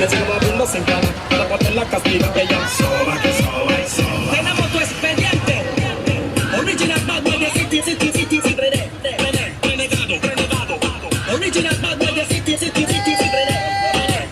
Preserva bien los encajes para ponerla castiga. Ella soba, que soba y soba. Tenemos tu expediente. Original Bad Boy de City, City, City, René, renegado. Original Bad Boy de City, City, City,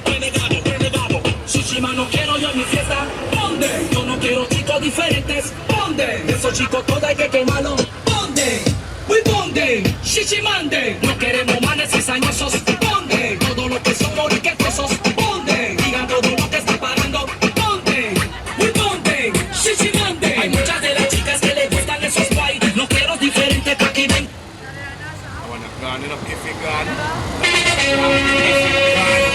renegado. Shishima, no quiero yo en mi fiesta. ¿Dónde? Yo no quiero chicos diferentes. ¿Dónde? Esos chicos todos hay que quemarlos. ¿Dónde? Uy, ¿dónde? Shishimande. No queremos manes cizañosos. ¿Dónde? Todo lo que son moriquetosos. ¿Dónde? Digan todo lo que está pagando. ¿Dónde? Uy, ¿dónde? Shishimande. Hay muchas de las chicas que les gustan esos guay. No quiero diferentes pa' que ven.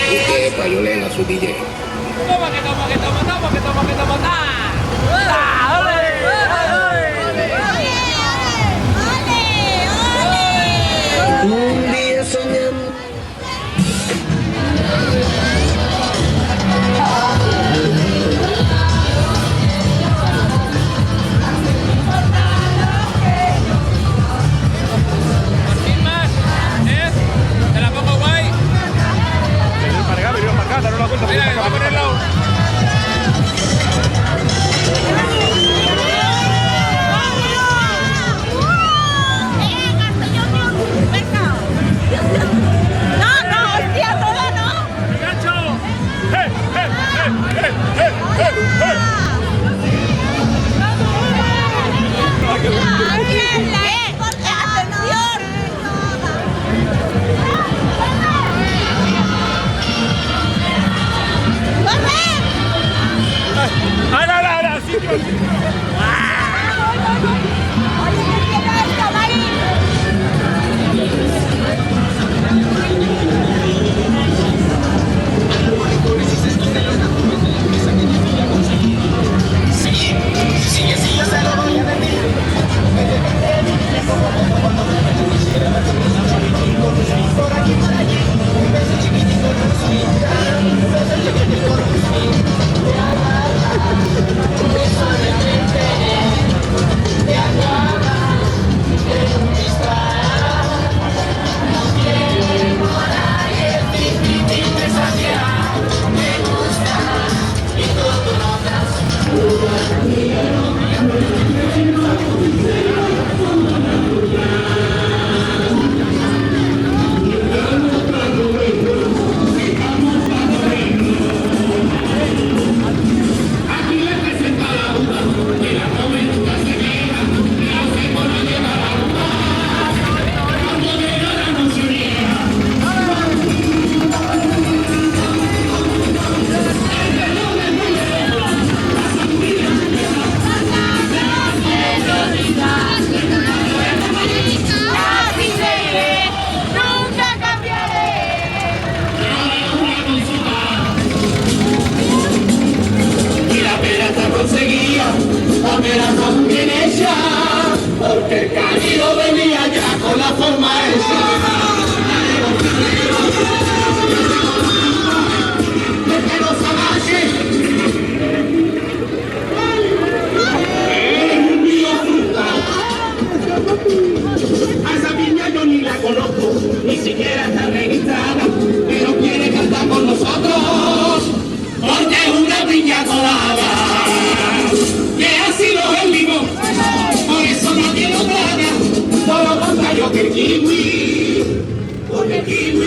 Ustedes payolen a su DJ. Toma, que toma. Un día soñando. Martín más, te la pongo guay. Venir para acá, no la cuenta. Mira, que va por el lado. Porque el cálido venía ya con la forma esa. A esa niña yo ni la conozco, ni siquiera está registrada, pero quiere cantar con nosotros, porque es una piña colada, que ha sido el limón, por eso no tiene nada, todo lo contrario que el kiwi, porque el kiwi